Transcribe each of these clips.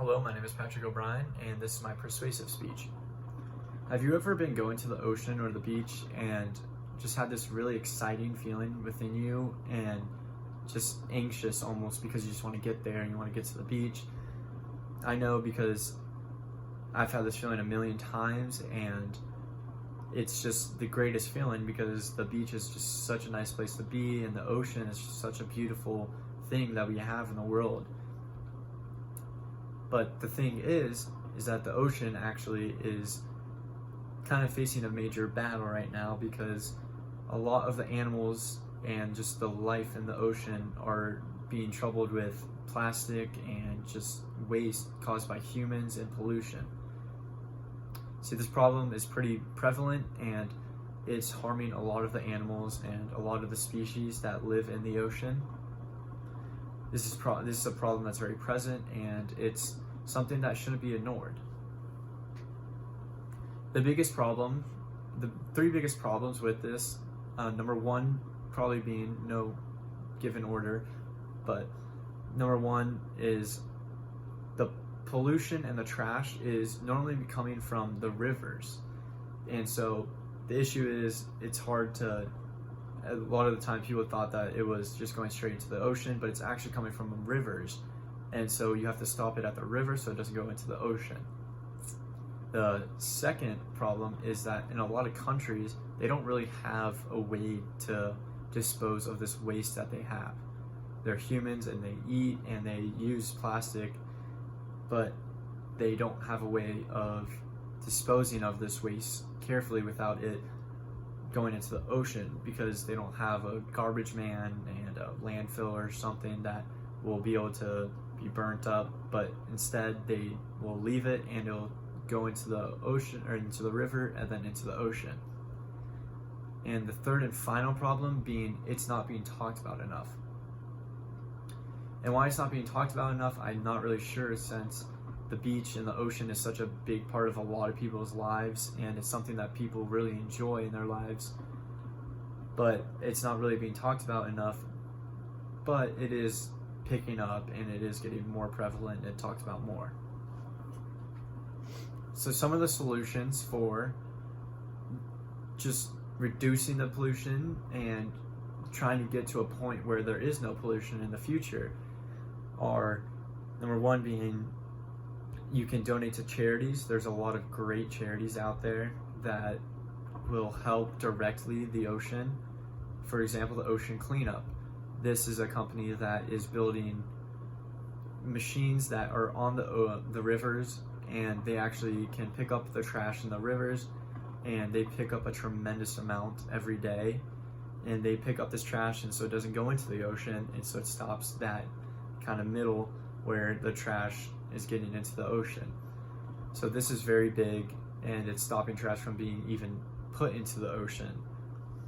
Hello, my name is Patrick O'Brien, and this is my persuasive speech. Have you ever been going to the ocean or the beach and just had this really exciting feeling within you and just anxious almost because you just want to get there and you want to get to the beach? I know because I've had this feeling a million times, and it's just the greatest feeling because the beach is just such a nice place to be, and the ocean is just such a beautiful thing that we have in the world. But the thing is that the ocean actually is kind of facing a major battle right now because a lot of the animals and just the life in the ocean are being troubled with plastic and just waste caused by humans and pollution. See, this problem is pretty prevalent and it's harming a lot of the animals and a lot of the species that live in the ocean. This is a problem that's very present, and it's something that shouldn't be ignored. The three biggest problems with this, number one probably being no given order, but number one is the pollution and the trash is normally coming from the rivers. And so the issue is it's hard to, a lot of the time people thought that it was just going straight into the ocean, but it's actually coming from rivers. And so you have to stop it at the river so it doesn't go into the ocean. The second problem is that in a lot of countries, they don't really have a way to dispose of this waste that they have. They're humans and they eat and they use plastic, but they don't have a way of disposing of this waste carefully without it going into the ocean, because they don't have a garbage man and a landfill or something that will be able to be burnt up, but instead they will leave it and it'll go into the ocean or into the river and then into the ocean. And the third and final problem being it's not being talked about enough. And why it's not being talked about enough, I'm not really sure, since the beach and the ocean is such a big part of a lot of people's lives, and it's something that people really enjoy in their lives, but it's not really being talked about enough. But it is picking up and it is getting more prevalent and talked about more. So some of the solutions for just reducing the pollution and trying to get to a point where there is no pollution in the future are, number one being, you can donate to charities. There's a lot of great charities out there that will help directly the ocean. For example, the Ocean Cleanup. This is a company that is building machines that are on the rivers, and they actually can pick up the trash in the rivers, and they pick up a tremendous amount every day, and they pick up this trash, and so it doesn't go into the ocean, and so it stops that kind of middle where the trash is getting into the ocean. So this is very big, and it's stopping trash from being even put into the ocean.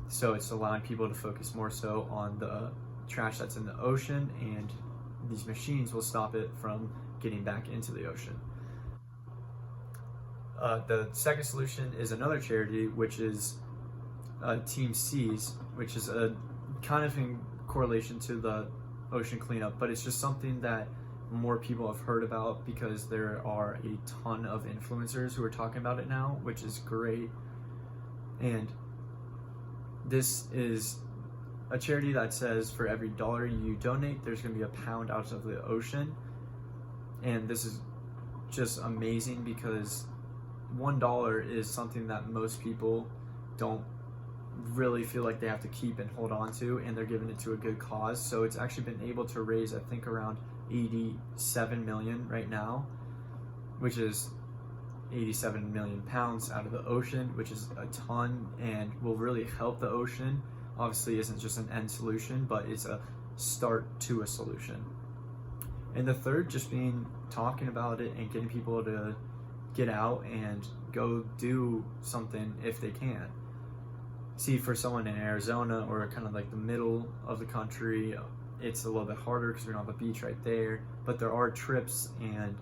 So it's allowing people to focus more so on the trash that's in the ocean, and these machines will stop it from getting back into the ocean. The second solution is another charity, which is Team Seas, which is a kind of in correlation to the Ocean Cleanup, but it's just something that more people have heard about because there are a ton of influencers who are talking about it now, which is great. And this is a charity that says for every $1 you donate, there's going to be a pound out of the ocean. And this is just amazing because $1 is something that most people don't really feel like they have to keep and hold on to, and they're giving it to a good cause. So it's actually been able to raise, I think, around 87 million right now, which is 87 million pounds out of the ocean, which is a ton and will really help the ocean. Obviously isn't just an end solution, but it's a start to a solution. And the third just being talking about it and getting people to get out and go do something if they can. See, for someone in Arizona or kind of like the middle of the country, it's a little bit harder because we don't have a beach right there, but there are trips and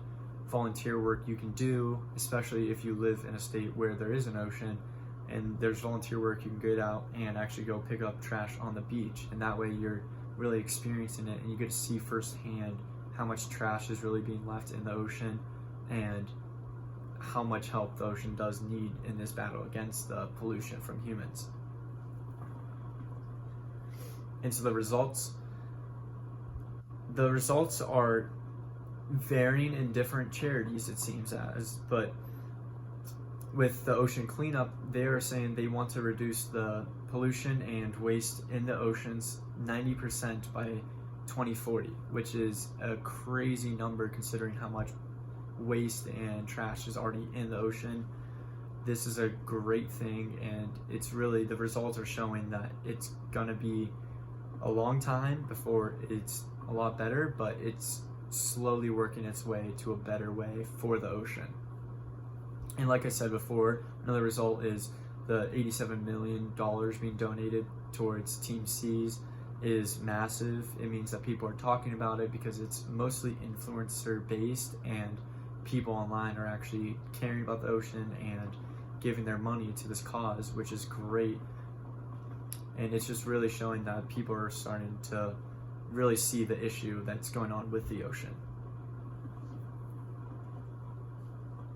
volunteer work you can do, especially if you live in a state where there is an ocean, and there's volunteer work. You can get out and actually go pick up trash on the beach, and that way you're really experiencing it and you get to see firsthand how much trash is really being left in the ocean and how much help the ocean does need in this battle against the pollution from humans. And so the results are varying in different charities, it seems as, but with the ocean cleanup, they are saying they want to reduce the pollution and waste in the oceans 90% by 2040, which is a crazy number considering how much waste and trash is already in the ocean. This is a great thing, and it's really, the results are showing that it's gonna be a long time before it's a lot better, but it's slowly working its way to a better way for the ocean. And like I said before, another result is the $87 million being donated towards Team Seas is massive. It means that people are talking about it because it's mostly influencer based, and people online are actually caring about the ocean and giving their money to this cause, which is great. And it's just really showing that people are starting to really see the issue that's going on with the ocean.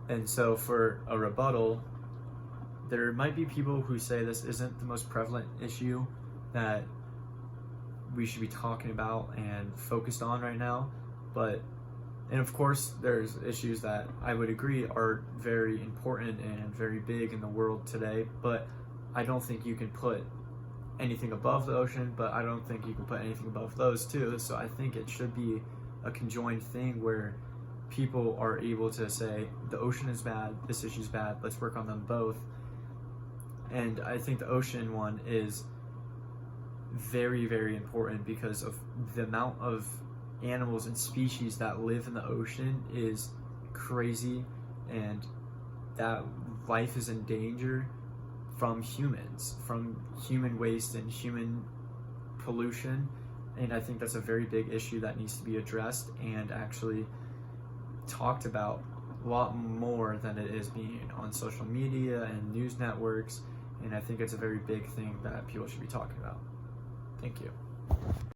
And so for a rebuttal, there might be people who say this isn't the most prevalent issue that we should be talking about and focused on right now, and of course there's issues that I would agree are very important and very big in the world today, but I don't think you can put anything above the ocean, but I don't think you can put anything above those too. So I think it should be a conjoined thing where people are able to say the ocean is bad, this issue is bad, let's work on them both. And I think the ocean one is very, very important because of the amount of animals and species that live in the ocean is crazy, and that life is in danger from humans, from human waste and human pollution. And I think that's a very big issue that needs to be addressed and actually talked about a lot more than it is being on social media and news networks. And I think it's a very big thing that people should be talking about. Thank you.